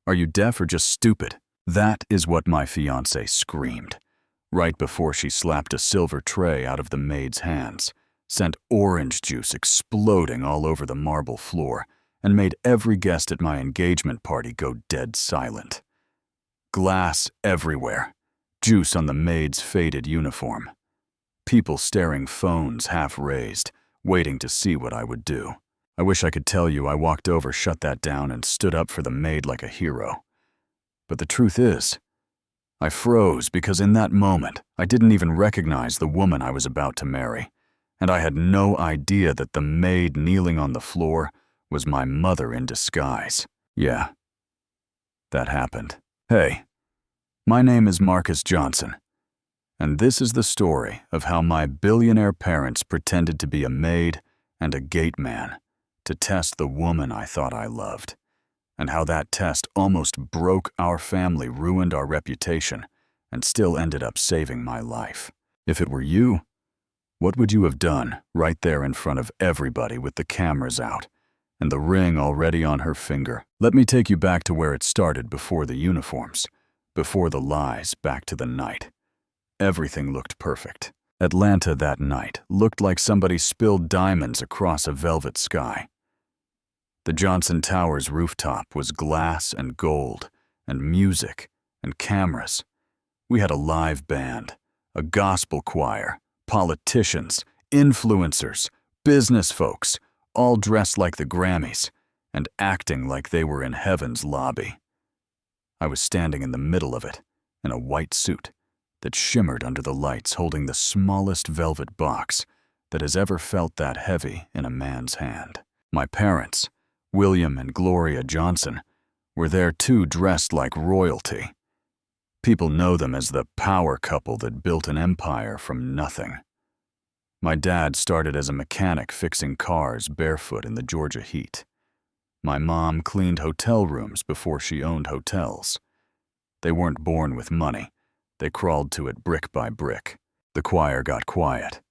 Are you deaf or just stupid?" That is what my fiancée screamed, right before she slapped a silver tray out of the maid's hands, sent orange juice exploding all over the marble floor, and made every guest at my engagement party go dead silent. Glass everywhere, juice on the maid's faded uniform. People staring, phones half raised, waiting to see what I would do. I wish I could tell you I walked over, shut that down, and stood up for the maid like a hero. But the truth is, I froze because in that moment, I didn't even recognize the woman I was about to marry, and I had no idea that the maid kneeling on the floor was my mother in disguise. Yeah, that happened. Hey, my name is Marcus Johnson, and this is the story of how my billionaire parents pretended to be a maid and a gate man to test the woman I thought I loved, and how that test almost broke our family, ruined our reputation, and still ended up saving my life. If it were you, what would you have done right there in front of everybody with the cameras out and the ring already on her finger? Let me take you back to where it started, before the uniforms, before the lies, back to the night. Everything looked perfect. Atlanta that night looked like somebody spilled diamonds across a velvet sky. The Johnson Towers rooftop was glass and gold and music and cameras. We had a live band, a gospel choir, politicians, influencers, business folks, all dressed like the Grammys and acting like they were in heaven's lobby. I was standing in the middle of it, in a white suit that shimmered under the lights, holding the smallest velvet box that has ever felt that heavy in a man's hand. My parents, William and Gloria Johnson, were there too, dressed like royalty. People know them as the power couple that built an empire from nothing. My dad started as a mechanic fixing cars barefoot in the Georgia heat. My mom cleaned hotel rooms before she owned hotels. They weren't born with money. They crawled to it brick by brick. The choir got quiet.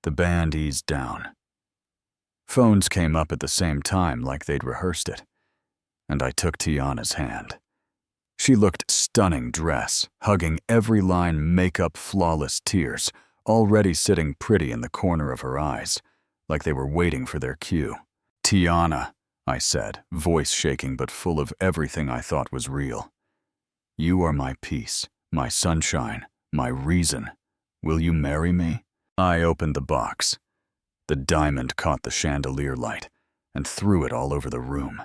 The band eased down. Phones came up at the same time, like they'd rehearsed it, and I took Tiana's hand. She looked stunning dress, hugging every line, makeup, flawless tears, already sitting pretty in the corner of her eyes, like they were waiting for their cue. "Tiana," I said, voice shaking but full of everything I thought was real. "You are my peace, my sunshine, my reason. Will you marry me?" I opened the box. The diamond caught the chandelier light and threw it all over the room.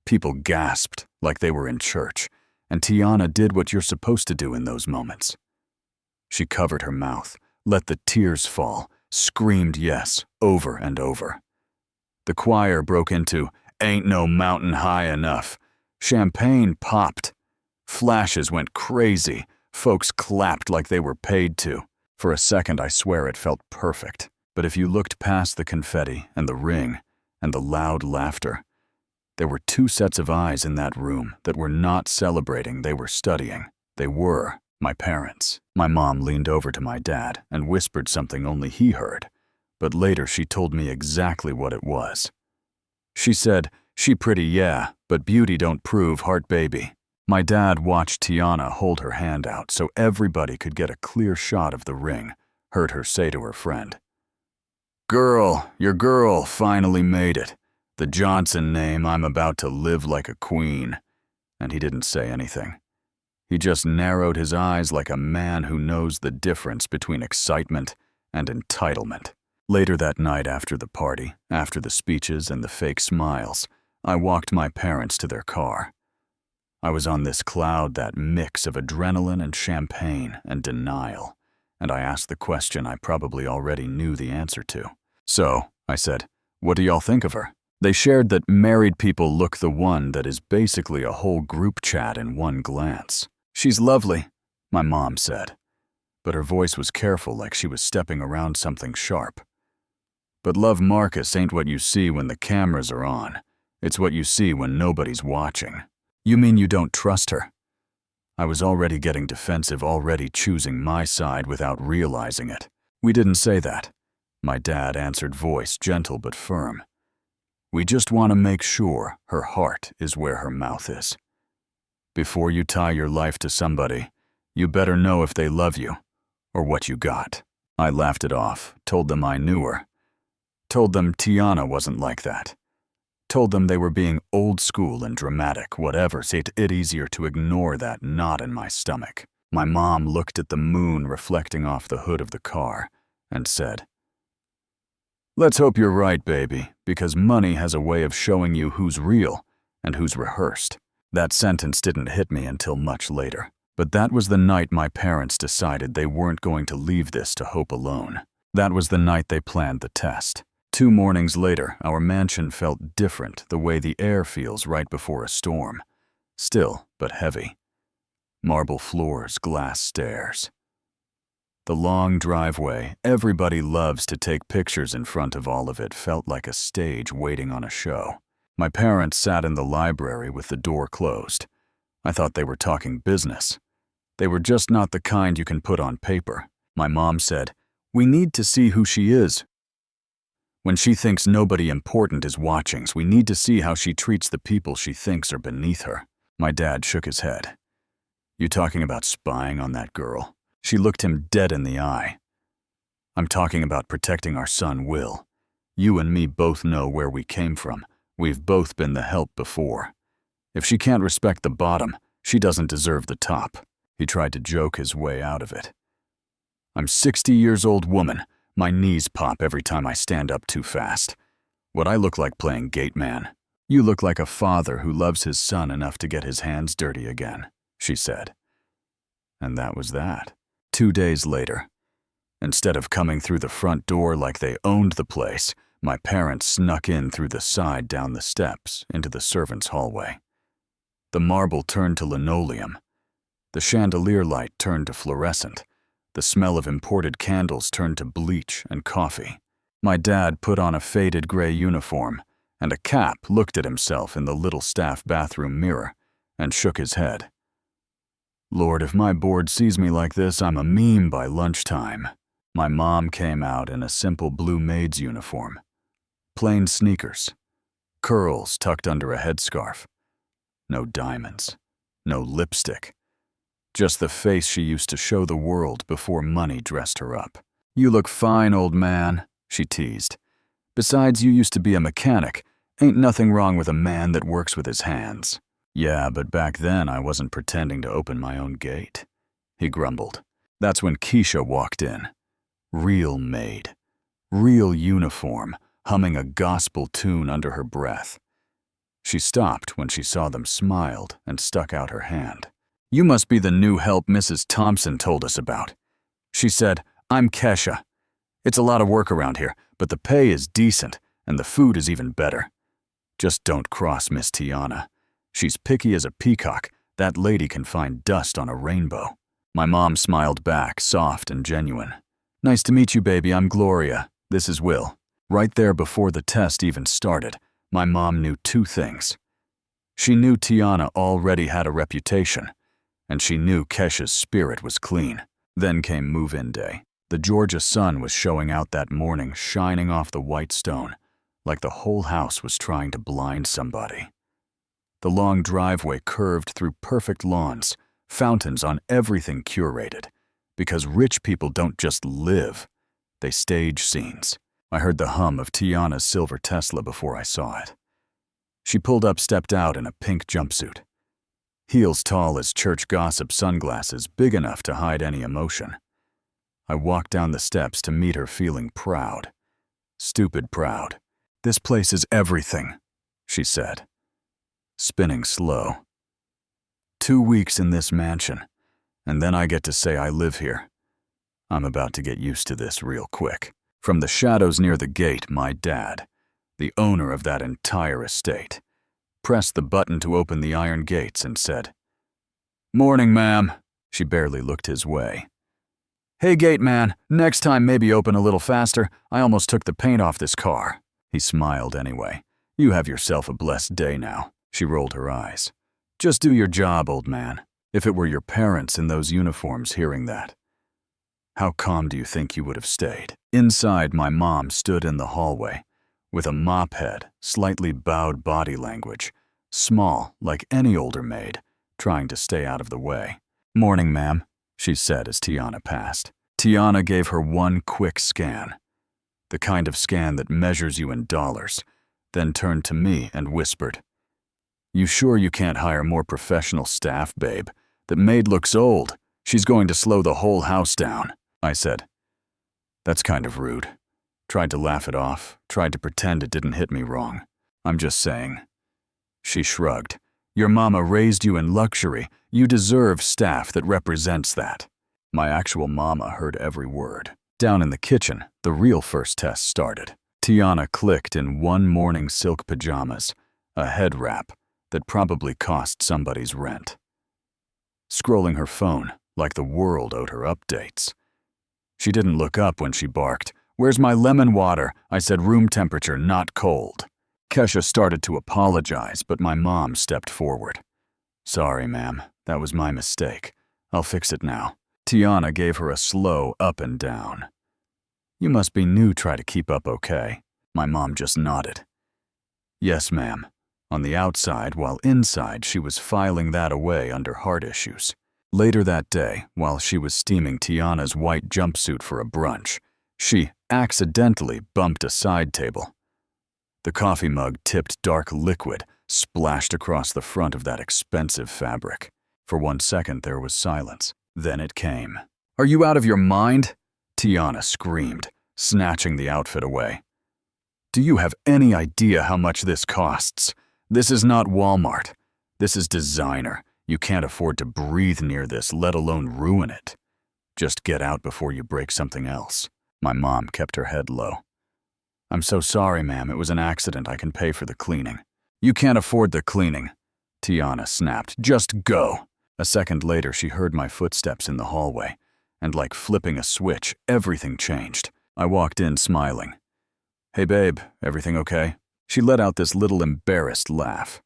People gasped like they were in church, and Tiana did what you're supposed to do in those moments. She covered her mouth, let the tears fall, screamed yes over and over. The choir broke into "Ain't No Mountain High Enough." Champagne popped. Flashes went crazy. Folks clapped like they were paid to. For a second, I swear it felt perfect. But if you looked past the confetti and the ring and the loud laughter, there were two sets of eyes in that room that were not celebrating, they were studying. They were my parents. My mom leaned over to my dad and whispered something only he heard, but later she told me exactly what it was. She said, "She pretty, yeah, but beauty don't prove heart, baby." My dad watched Tiana hold her hand out so everybody could get a clear shot of the ring, heard her say to her friend, "Girl, your girl finally made it. The Johnson name, I'm about to live like a queen." And he didn't say anything. He just narrowed his eyes like a man who knows the difference between excitement and entitlement. Later that night, after the party, after the speeches and the fake smiles, I walked my parents to their car. I was on this cloud, that mix of adrenaline and champagne and denial, and I asked the question I probably already knew the answer to. "So," I said, "what do y'all think of her?" They shared that married people look the one that is basically a whole group chat in one glance. "She's lovely," my mom said, but her voice was careful, like she was stepping around something sharp. "But love, Marcus, ain't what you see when the cameras are on. It's what you see when nobody's watching." "You mean you don't trust her?" I was already getting defensive, already choosing my side without realizing it. "We didn't say that," my dad answered, voice gentle but firm. "We just want to make sure her heart is where her mouth is." Before you tie your life to somebody, you better know if they love you or what you got. I laughed it off, told them I knew her. Told them Tiana wasn't like that. Told them they were being old school and dramatic, whatever, made it easier to ignore that knot in my stomach. My mom looked at the moon reflecting off the hood of the car and said, "Let's hope you're right, baby, because money has a way of showing you who's real and who's rehearsed." That sentence didn't hit me until much later. But that was the night my parents decided they weren't going to leave this to hope alone. That was the night they planned the test. 2 mornings later, our mansion felt different, the way the air feels right before a storm. Still, but heavy. Marble floors, glass stairs. The long driveway, everybody loves to take pictures in front of all of it, felt like a stage waiting on a show. My parents sat in the library with the door closed. I thought they were talking business. They were just not the kind you can put on paper. My mom said, "We need to see who she is. When she thinks nobody important is watching, we need to see how she treats the people she thinks are beneath her." My dad shook his head. "You talking about spying on that girl?" She looked him dead in the eye. "I'm talking about protecting our son, Will. You and me both know where we came from. We've both been the help before. If she can't respect the bottom, she doesn't deserve the top." He tried to joke his way out of it. "I'm 60 years old woman. My knees pop every time I stand up too fast. What I look like playing gate man? You look like a father who loves his son enough to get his hands dirty again," she said. And that was that. 2 days later, instead of coming through the front door like they owned the place, my parents snuck in through the side down the steps into the servants' hallway. The marble turned to linoleum. The chandelier light turned to fluorescent. The smell of imported candles turned to bleach and coffee. My dad put on a faded gray uniform and a cap, looked at himself in the little staff bathroom mirror, and shook his head. "Lord, if my board sees me like this, I'm a meme by lunchtime." My mom came out in a simple blue maid's uniform. Plain sneakers. Curls tucked under a headscarf. No diamonds. No lipstick. Just the face she used to show the world before money dressed her up. "You look fine, old man," she teased. "Besides, you used to be a mechanic. Ain't nothing wrong with a man that works with his hands." "Yeah, but back then I wasn't pretending to open my own gate," he grumbled. That's when Keisha walked in. Real maid. Real uniform, humming a gospel tune under her breath. She stopped when she saw them, smiled, and stuck out her hand. "You must be the new help Mrs. Thompson told us about." She said, "I'm Kesha. It's a lot of work around here, but the pay is decent, and the food is even better. Just don't cross Miss Tiana. She's picky as a peacock. That lady can find dust on a rainbow." My mom smiled back, soft and genuine. "Nice to meet you, baby. I'm Gloria. This is Will." Right there before the test even started, my mom knew 2 things. She knew Tiana already had a reputation, and she knew Kesha's spirit was clean. Then came move-in day. The Georgia sun was showing out that morning, shining off the white stone, like the whole house was trying to blind somebody. The long driveway curved through perfect lawns, fountains on everything curated, because rich people don't just live, they stage scenes. I heard the hum of Tiana's silver Tesla before I saw it. She pulled up, stepped out in a pink jumpsuit. Heels tall as church gossip, sunglasses big enough to hide any emotion. I walked down the steps to meet her, feeling proud. Stupid proud. "This place is everything," she said, spinning slow. 2 weeks in this mansion, and then I get to say I live here. I'm about to get used to this real quick. From the shadows near the gate, my dad, the owner of that entire estate, pressed the button to open the iron gates and said, "Morning, ma'am." She barely looked his way. "Hey, gate man, next time maybe open a little faster. I almost took the paint off this car." He smiled anyway. "You have yourself a blessed day now." She rolled her eyes. "Just do your job, old man." If it were your parents in those uniforms hearing that, how calm do you think you would have stayed? Inside, my mom stood in the hallway, with a mop head, slightly bowed body language, small like any older maid, trying to stay out of the way. "Morning, ma'am," she said as Tiana passed. Tiana gave her one quick scan, the kind of scan that measures you in dollars, then turned to me and whispered, "You sure you can't hire more professional staff, babe? That maid looks old. She's going to slow the whole house down." I said, "That's kind of rude." Tried to laugh it off, tried to pretend it didn't hit me wrong. "I'm just saying." She shrugged. "Your mama raised you in luxury. You deserve staff that represents that." My actual mama heard every word. Down in the kitchen, the real first test started. Tiana clicked in one morning silk pajamas, a head wrap that probably cost somebody's rent. Scrolling her phone like the world owed her updates. She didn't look up when she barked, "Where's my lemon water?" I said room temperature, not cold. Kesha started to apologize, but my mom stepped forward. "Sorry, ma'am. That was my mistake. I'll fix it now." Tiana gave her a slow up and down. "You must be new, try to keep up okay." My mom just nodded. "Yes, ma'am." On the outside, while inside she was filing that away under heart issues. Later that day, while she was steaming Tiana's white jumpsuit for a brunch, she accidentally bumped a side table. The coffee mug tipped dark liquid, splashed across the front of that expensive fabric. For 1 second there was silence. Then it came. "Are you out of your mind?" Tiana screamed, snatching the outfit away. "Do you have any idea how much this costs? This is not Walmart. This is designer. You can't afford to breathe near this, let alone ruin it. Just get out before you break something else." My mom kept her head low. "I'm so sorry, ma'am. It was an accident. I can pay for the cleaning." "You can't afford the cleaning," Tiana snapped. "Just go." A second later, she heard my footsteps in the hallway, and like flipping a switch, everything changed. I walked in smiling. "Hey, babe, everything okay?" She let out this little embarrassed laugh.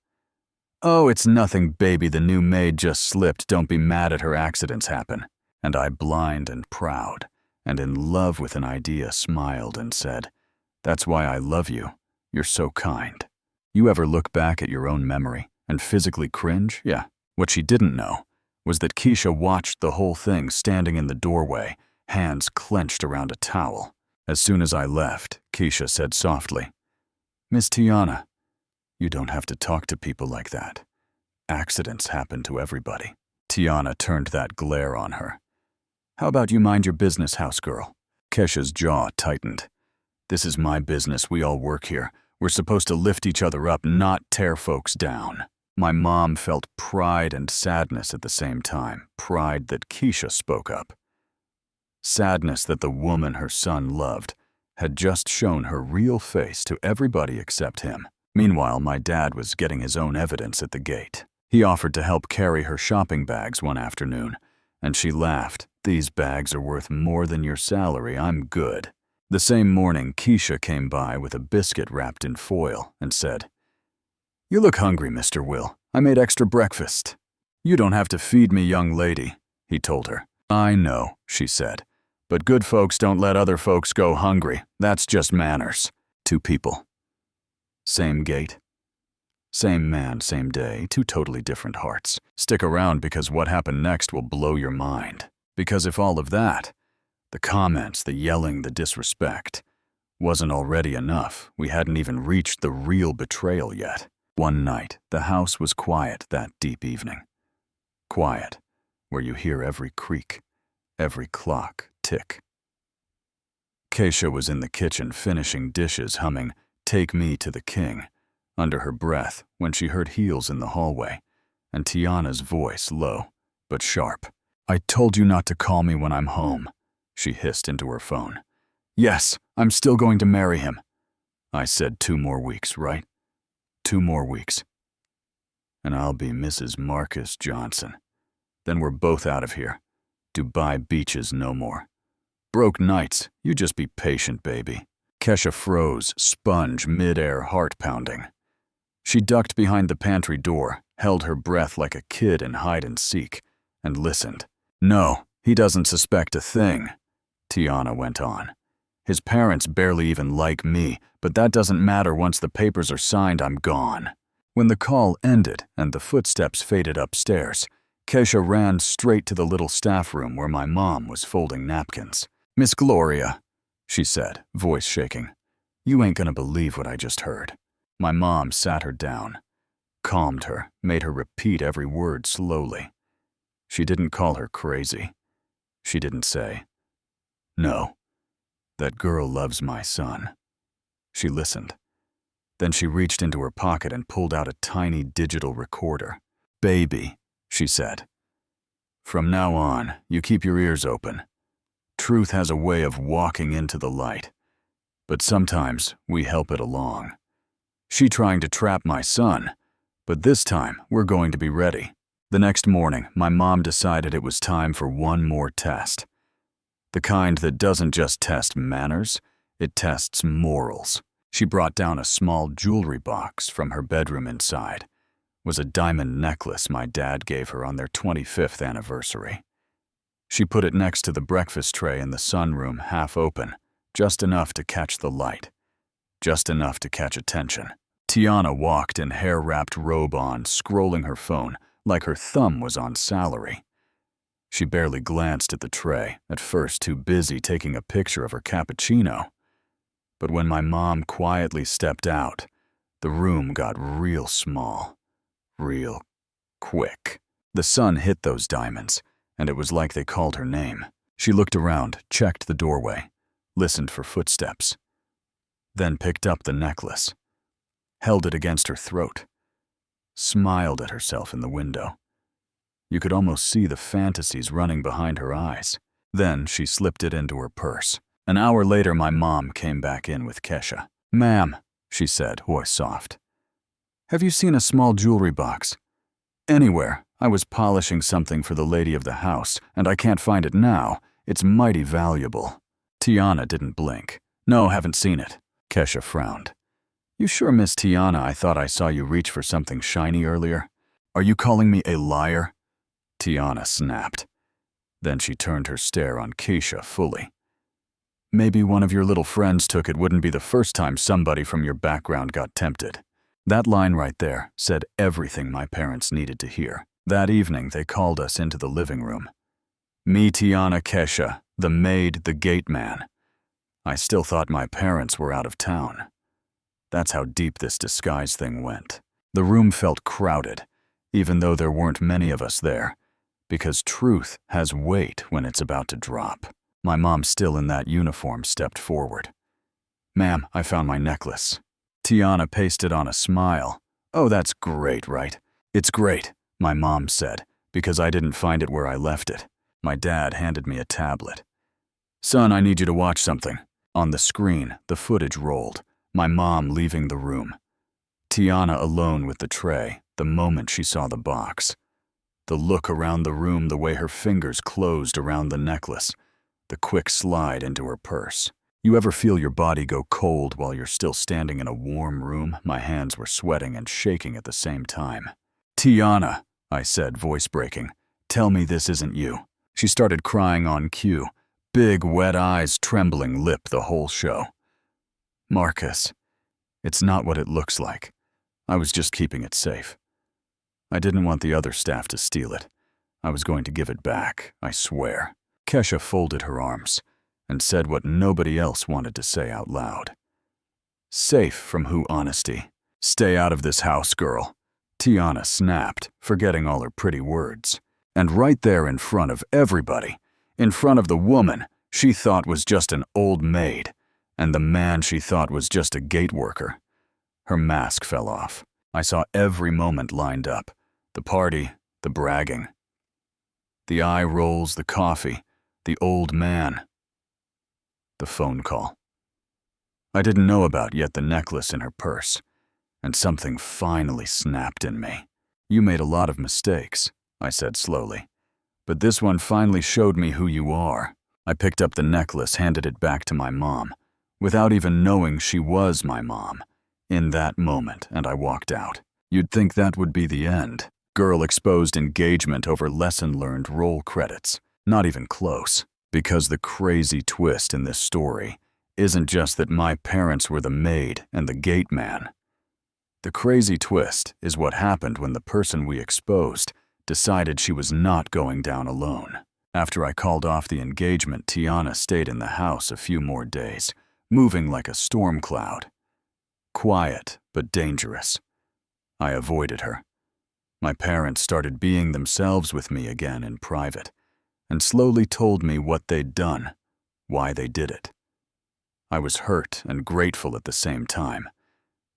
"Oh, it's nothing, baby. The new maid just slipped. Don't be mad at her. Accidents happen." And I, blind and proud, and in love with an idea, smiled and said, "That's why I love you. You're so kind." You ever look back at your own memory and physically cringe? Yeah. What she didn't know was that Keisha watched the whole thing standing in the doorway, hands clenched around a towel. As soon as I left, Keisha said softly, "Miss Tiana, you don't have to talk to people like that. Accidents happen to everybody." Tiana turned that glare on her. "How about you mind your business, house girl?" Kesha's jaw tightened. "This is my business. We all work here. We're supposed to lift each other up, not tear folks down." My mom felt pride and sadness at the same time. Pride that Keisha spoke up. Sadness that the woman her son loved had just shown her real face to everybody except him. Meanwhile, my dad was getting his own evidence at the gate. He offered to help carry her shopping bags one afternoon, and she laughed. "These bags are worth more than your salary. I'm good." The same morning, Keisha came by with a biscuit wrapped in foil and said, "You look hungry, Mr. Will. I made extra breakfast." "You don't have to feed me, young lady," he told her. "I know," she said, "but good folks don't let other folks go hungry. That's just manners." 2 people. Same gate. Same man, same day, 2 totally different hearts. Stick around because what happened next will blow your mind. Because if all of that, the comments, the yelling, the disrespect, wasn't already enough, we hadn't even reached the real betrayal yet. One night, the house was quiet that deep evening. Quiet, where you hear every creak, every clock tick. Keisha was in the kitchen finishing dishes, humming "Take Me to the King" under her breath when she heard heels in the hallway, and Tiana's voice low but sharp. "I told you not to call me when I'm home," she hissed into her phone. "Yes, I'm still going to marry him." I said 2 more weeks, right? 2 more weeks. And I'll be Mrs. Marcus Johnson. Then we're both out of here. Dubai beaches no more. Broke nights, you just be patient, baby. Kesha froze, sponge, mid-air, heart pounding. She ducked behind the pantry door, held her breath like a kid in hide and seek, and listened. "No, he doesn't suspect a thing," Tiana went on. "His parents barely even like me, but that doesn't matter. Once the papers are signed, I'm gone." When the call ended and the footsteps faded upstairs, Keisha ran straight to the little staff room where my mom was folding napkins. "Miss Gloria," she said, voice shaking, "you ain't gonna believe what I just heard." My mom sat her down, calmed her, made her repeat every word slowly. She didn't call her crazy. She didn't say, "No, that girl loves my son." She listened. Then she reached into her pocket and pulled out a tiny digital recorder. "Baby," she said, "from now on, you keep your ears open. Truth has a way of walking into the light, but sometimes we help it along. She trying to trap my son, but this time we're going to be ready." The next morning, my mom decided it was time for one more test. The kind that doesn't just test manners, it tests morals. She brought down a small jewelry box from her bedroom. Inside was a diamond necklace my dad gave her on their 25th anniversary. She put it next to the breakfast tray in the sunroom, half open, just enough to catch the light, just enough to catch attention. Tiana walked in hair-wrapped robe on, scrolling her phone like her thumb was on salary. She barely glanced at the tray, at first too busy taking a picture of her cappuccino. But when my mom quietly stepped out, the room got real small, real quick. The sun hit those diamonds, and it was like they called her name. She looked around, checked the doorway, listened for footsteps, then picked up the necklace, held it against her throat, smiled at herself in the window. You could almost see the fantasies running behind her eyes. Then she slipped it into her purse. An hour later, my mom came back in with Keisha. "Ma'am," she said, voice soft, "have you seen a small jewelry box? Anywhere. I was polishing something for the lady of the house, and I can't find it now. It's mighty valuable." Tiana didn't blink. "No, haven't seen it." Keisha frowned. "You sure, Miss Tiana? I thought I saw you reach for something shiny earlier. Are you calling me a liar?" Tiana snapped. Then she turned her stare on Keisha fully. "Maybe one of your little friends took it. Wouldn't be the first time somebody from your background got tempted." That line right there said everything my parents needed to hear. That evening, they called us into the living room. Me, Tiana, Keisha, the maid, the gate man. I still thought my parents were out of town. That's how deep this disguise thing went. The room felt crowded, even though there weren't many of us there, because truth has weight when it's about to drop. My mom, still in that uniform, stepped forward. "Ma'am, I found my necklace." Tiana pasted on a smile. "Oh, that's great, right?" "It's great," my mom said, because I didn't find it where I left it. My dad handed me a tablet. "Son, I need you to watch something." On the screen, the footage rolled, my mom leaving the room. Tiana alone with the tray, the moment she saw the box. The look around the room, the way her fingers closed around the necklace, the quick slide into her purse. You ever feel your body go cold while you're still standing in a warm room? My hands were sweating and shaking at the same time. "Tiana," I said, voice breaking, "tell me this isn't you." She started crying on cue, big wet eyes, trembling lip, the whole show. "Marcus, it's not what it looks like. I was just keeping it safe. I didn't want the other staff to steal it. I was going to give it back, I swear." Keisha folded her arms and said what nobody else wanted to say out loud. "Safe from who, honesty? Stay out of this house, girl." Tiana snapped, forgetting all her pretty words. And right there in front of everybody, in front of the woman she thought was just an old maid, and the man she thought was just a gate worker, her mask fell off. I saw every moment lined up. The party, the bragging, the eye rolls, the coffee, the old man, the phone call. I didn't know about yet the necklace in her purse, and something finally snapped in me. "You made a lot of mistakes," I said slowly, "but this one finally showed me who you are." I picked up the necklace, handed it back to my mom, without even knowing she was my mom, in that moment, and I walked out. You'd think that would be the end. Girl exposed engagement over lesson learned roll credits. Not even close. Because the crazy twist in this story isn't just that my parents were the maid and the gate man. The crazy twist is what happened when the person we exposed decided she was not going down alone. After I called off the engagement, Tiana stayed in the house a few more days, moving like a storm cloud. Quiet, but dangerous. I avoided her. My parents started being themselves with me again in private, and slowly told me what they'd done, why they did it. I was hurt and grateful at the same time,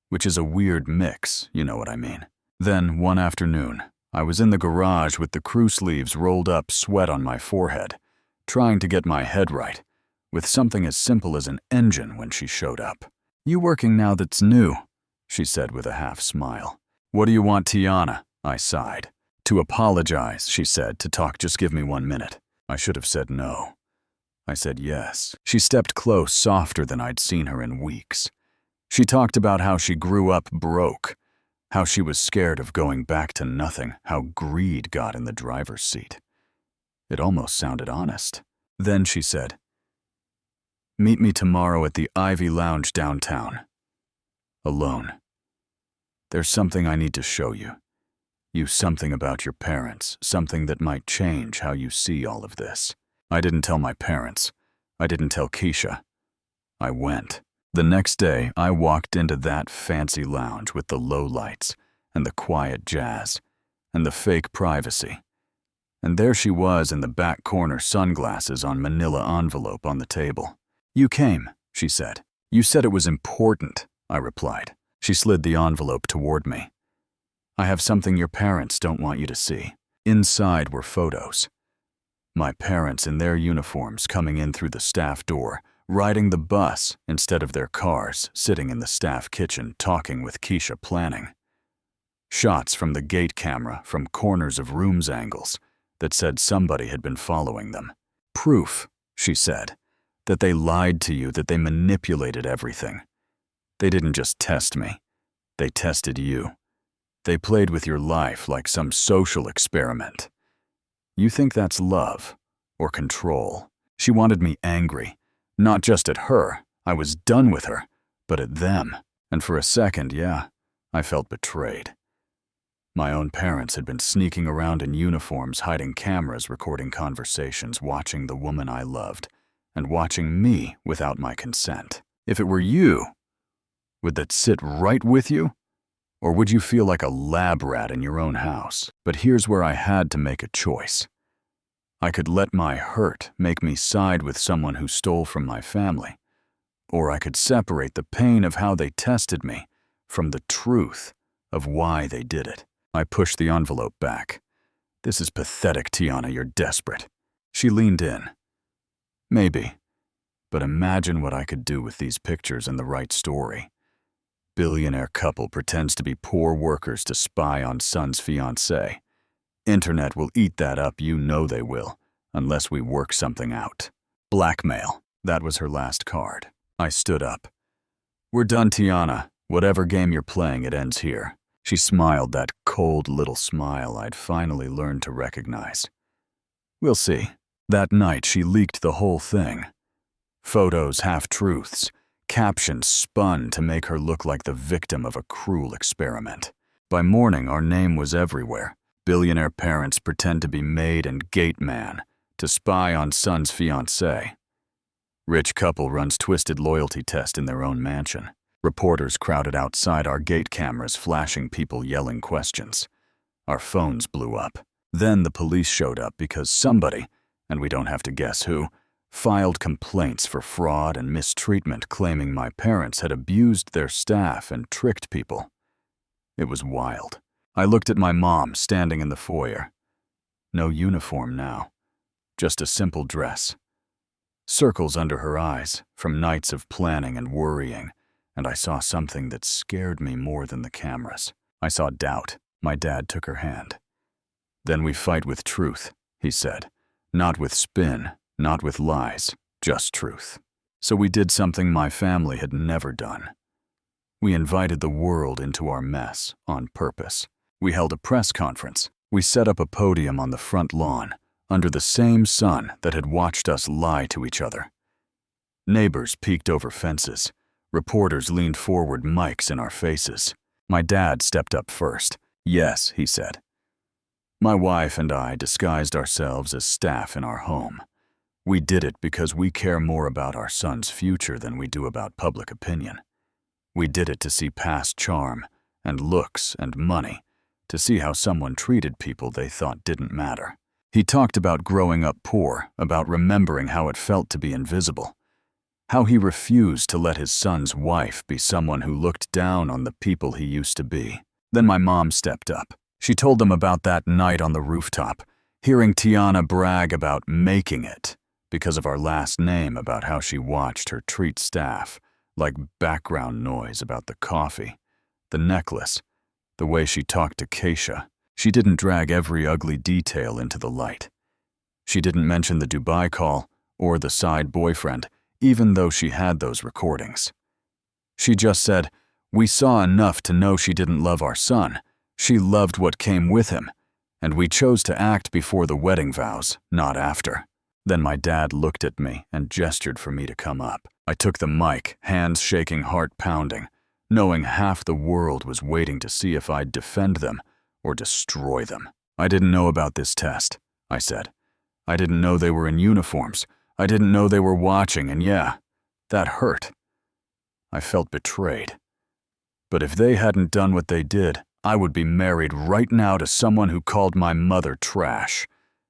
which is a weird mix, you know what I mean. Then, one afternoon, I was in the garage with the crew sleeves rolled up, sweat on my forehead, trying to get my head right, with something as simple as an engine when she showed up. "You working now that's new?" she said with a half smile. "What do you want, Tiana?" I sighed. "To apologize," she said, "to talk, just give me 1 minute." I should have said no. I said yes. She stepped close, softer than I'd seen her in weeks. She talked about how she grew up broke, how she was scared of going back to nothing, how greed got in the driver's seat. It almost sounded honest. Then she said, "Meet me tomorrow at the Ivy Lounge downtown. Alone. There's something I need to show you. Something about your parents, something that might change how you see all of this." I didn't tell my parents. I didn't tell Keisha. I went. The next day, I walked into that fancy lounge with the low lights and the quiet jazz and the fake privacy. And there she was in the back corner, sunglasses on manila envelope on the table. "You came," she said. "You said it was important," I replied. She slid the envelope toward me. "I have something your parents don't want you to see." Inside were photos. My parents in their uniforms coming in through the staff door, riding the bus instead of their cars, sitting in the staff kitchen talking with Keisha, planning. Shots from the gate camera from corners of rooms angles that said somebody had been following them. "Proof," she said, "that they lied to you, that they manipulated everything. They didn't just test me. They tested you. They played with your life like some social experiment. You think that's love or control?" She wanted me angry, not just at her, I was done with her, but at them. And for a second, yeah, I felt betrayed. My own parents had been sneaking around in uniforms, hiding cameras, recording conversations, watching the woman I loved, and watching me without my consent. If it were you, would that sit right with you? Or would you feel like a lab rat in your own house? But here's where I had to make a choice. I could let my hurt make me side with someone who stole from my family, or I could separate the pain of how they tested me from the truth of why they did it. I pushed the envelope back. "This is pathetic, Tiana, you're desperate." She leaned in. "Maybe, but imagine what I could do with these pictures and the right story. Billionaire couple pretends to be poor workers to spy on son's fiancée. Internet will eat that up, you know they will, unless we work something out. Blackmail." That was her last card. I stood up. "We're done, Tiana. Whatever game you're playing, it ends here." She smiled, that cold little smile I'd finally learned to recognize. "We'll see." That night, she leaked the whole thing. Photos, half-truths, captions spun to make her look like the victim of a cruel experiment. By morning, our name was everywhere. Billionaire parents pretend to be maid and gate man to spy on son's fiancée. Rich couple runs twisted loyalty test in their own mansion. Reporters crowded outside our gate cameras, flashing people yelling questions. Our phones blew up. Then the police showed up because somebody, and we don't have to guess who, filed complaints for fraud and mistreatment, claiming my parents had abused their staff and tricked people. It was wild. I looked at my mom standing in the foyer. No uniform now, just a simple dress. Circles under her eyes from nights of planning and worrying, and I saw something that scared me more than the cameras. I saw doubt. My dad took her hand. "Then we fight with truth," he said. "Not with spin, not with lies, just truth." So we did something my family had never done. We invited the world into our mess on purpose. We held a press conference. We set up a podium on the front lawn, under the same sun that had watched us lie to each other. Neighbors peeked over fences. Reporters leaned forward, mics in our faces. My dad stepped up first. Yes, he said. My wife and I disguised ourselves as staff in our home. We did it because we care more about our son's future than we do about public opinion. We did it to see past charm and looks and money, to see how someone treated people they thought didn't matter. He talked about growing up poor, about remembering how it felt to be invisible, how he refused to let his son's wife be someone who looked down on the people he used to be. Then my mom stepped up. She told them about that night on the rooftop, hearing Tiana brag about making it because of our last name, about how she watched her treat staff, like background noise about the coffee, the necklace, the way she talked to Keisha. She didn't drag every ugly detail into the light. She didn't mention the Dubai call or the side boyfriend, even though she had those recordings. She just said, "We saw enough to know she didn't love our son. She loved what came with him, and we chose to act before the wedding vows, not after." Then my dad looked at me and gestured for me to come up. I took the mic, hands shaking, heart pounding, knowing half the world was waiting to see if I'd defend them or destroy them. "I didn't know about this test," I said. "I didn't know they were in uniforms. I didn't know they were watching, and yeah, that hurt. I felt betrayed. But if they hadn't done what they did, I would be married right now to someone who called my mother trash,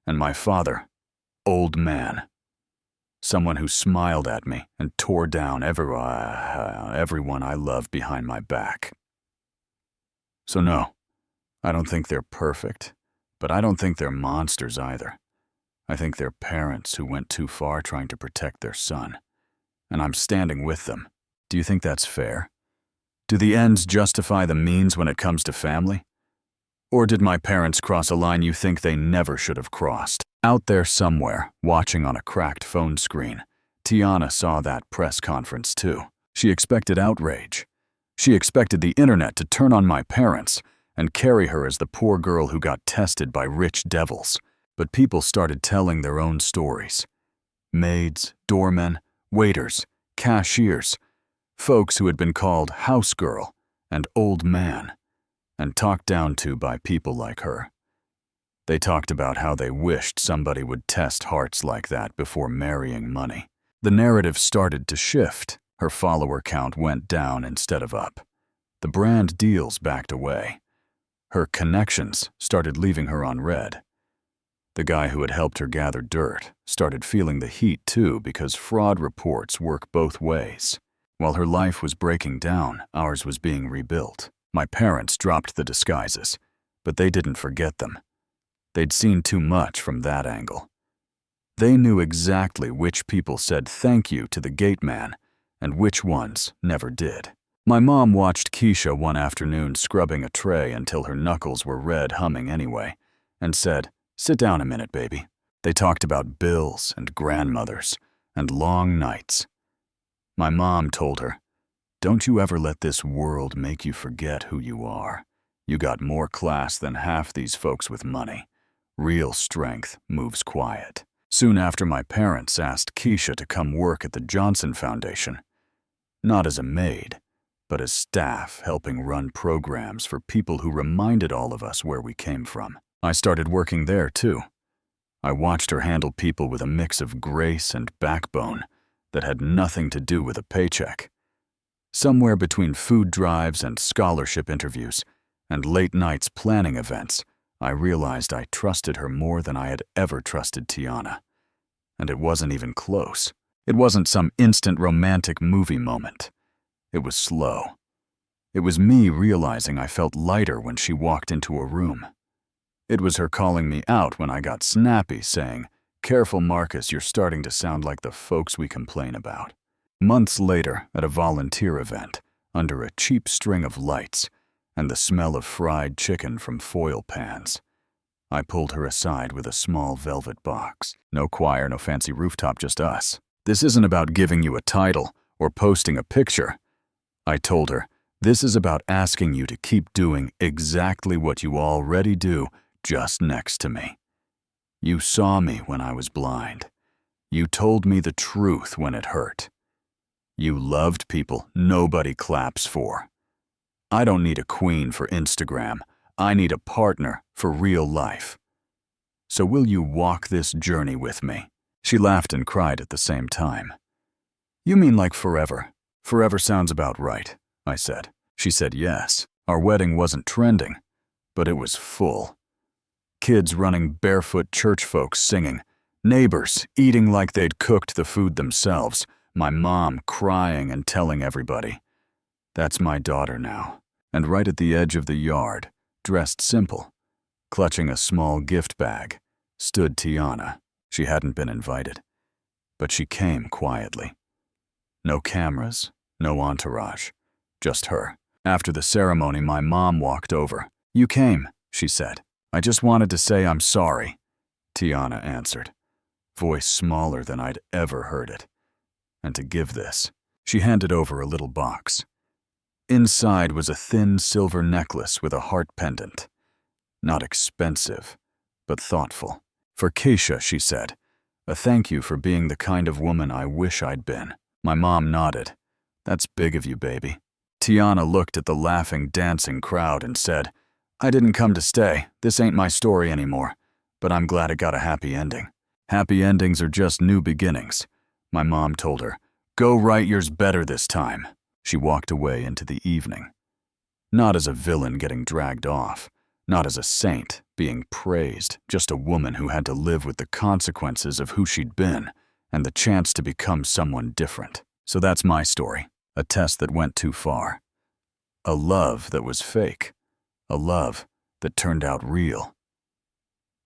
and my father, old man. Someone who smiled at me and tore down everyone I love behind my back. So no, I don't think they're perfect, but I don't think they're monsters either. I think they're parents who went too far trying to protect their son, and I'm standing with them. Do you think that's fair? Do the ends justify the means when it comes to family? Or did my parents cross a line you think they never should have crossed?" Out there somewhere, watching on a cracked phone screen, Tiana saw that press conference too. She expected outrage. She expected the internet to turn on my parents and carry her as the poor girl who got tested by rich devils. But people started telling their own stories. Maids, doormen, waiters, cashiers, folks who had been called house girl and old man, and talked down to by people like her. They talked about how they wished somebody would test hearts like that before marrying money. The narrative started to shift. Her follower count went down instead of up. The brand deals backed away. Her connections started leaving her on red. The guy who had helped her gather dirt started feeling the heat too, because fraud reports work both ways. While her life was breaking down, ours was being rebuilt. My parents dropped the disguises, but they didn't forget them. They'd seen too much from that angle. They knew exactly which people said thank you to the gate man and which ones never did. My mom watched Keisha one afternoon scrubbing a tray until her knuckles were red, humming anyway, and said, "Sit down a minute, baby." They talked about bills and grandmothers and long nights. My mom told her, "Don't you ever let this world make you forget who you are. You got more class than half these folks with money. Real strength moves quiet." Soon after, my parents asked Keisha to come work at the Johnson Foundation. Not as a maid, but as staff helping run programs for people who reminded all of us where we came from. I started working there too. I watched her handle people with a mix of grace and backbone that had nothing to do with a paycheck. Somewhere between food drives and scholarship interviews and late nights planning events, I realized I trusted her more than I had ever trusted Tiana. And it wasn't even close. It wasn't some instant romantic movie moment. It was slow. It was me realizing I felt lighter when she walked into a room. It was her calling me out when I got snappy, saying, "Careful, Marcus, you're starting to sound like the folks we complain about." Months later, at a volunteer event, under a cheap string of lights and the smell of fried chicken from foil pans, I pulled her aside with a small velvet box. "No choir, no fancy rooftop, just us. This isn't about giving you a title or posting a picture," I told her. "This is about asking you to keep doing exactly what you already do just next to me. You saw me when I was blind. You told me the truth when it hurt. You loved people nobody claps for. I don't need a queen for Instagram. I need a partner for real life. So will you walk this journey with me?" She laughed and cried at the same time. "You mean like forever? Forever sounds about right," I said. She said yes. Our wedding wasn't trending, but it was full. Kids running barefoot, church folks singing, neighbors eating like they'd cooked the food themselves, my mom crying and telling everybody. That's my daughter now. And right at the edge of the yard, dressed simple, clutching a small gift bag, stood Tiana. She hadn't been invited, but she came quietly. No cameras, no entourage, just her. After the ceremony, my mom walked over. "You came," she said. "I just wanted to say I'm sorry," Tiana answered, voice smaller than I'd ever heard it. "And to give this," she handed over a little box. Inside was a thin silver necklace with a heart pendant. Not expensive, but thoughtful. "For Keisha," she said. "A thank you for being the kind of woman I wish I'd been." My mom nodded. "That's big of you, baby." Tiana looked at the laughing, dancing crowd and said, "I didn't come to stay. This ain't my story anymore, but I'm glad it got a happy ending." "Happy endings are just new beginnings," my mom told her. "Go write yours better this time." She walked away into the evening. Not as a villain getting dragged off, not as a saint being praised, just a woman who had to live with the consequences of who she'd been and the chance to become someone different. So that's my story, a test that went too far. A love that was fake, a love that turned out real.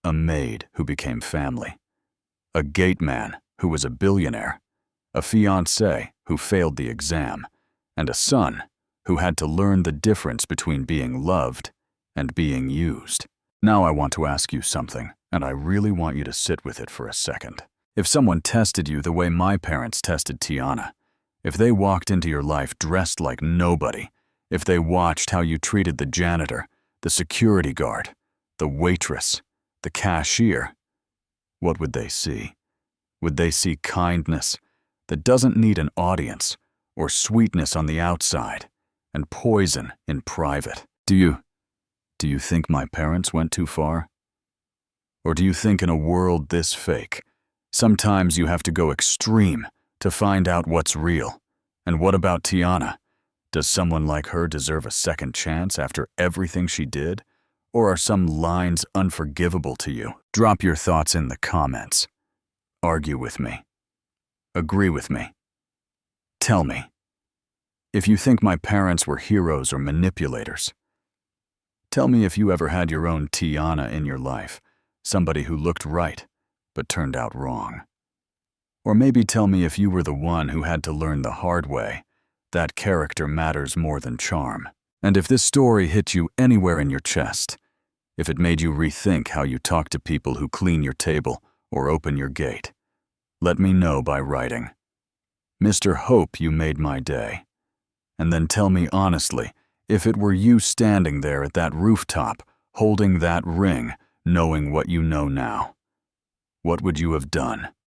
A maid who became family. A gate man who was a billionaire. A fiancé who failed the exam. And a son who had to learn the difference between being loved and being used. Now I want to ask you something, and I really want you to sit with it for a second. If someone tested you the way my parents tested Tiana, if they walked into your life dressed like nobody, if they watched how you treated the janitor, the security guard, the waitress, the cashier, what would they see? Would they see kindness that doesn't need an audience, or sweetness on the outside, and poison in private? Do you think my parents went too far? Or do you think in a world this fake, sometimes you have to go extreme to find out what's real? And what about Tiana? Does someone like her deserve a second chance after everything she did? Or are some lines unforgivable to you? Drop your thoughts in the comments. Argue with me. Agree with me. Tell me, if you think my parents were heroes or manipulators. Tell me if you ever had your own Tiana in your life, somebody who looked right, but turned out wrong. Or maybe tell me if you were the one who had to learn the hard way, that character matters more than charm. And if this story hit you anywhere in your chest, if it made you rethink how you talk to people who clean your table or open your gate, let me know by writing, "Mr. Hope, you made my day." And then tell me honestly, if it were you standing there at that rooftop, holding that ring, knowing what you know now, what would you have done?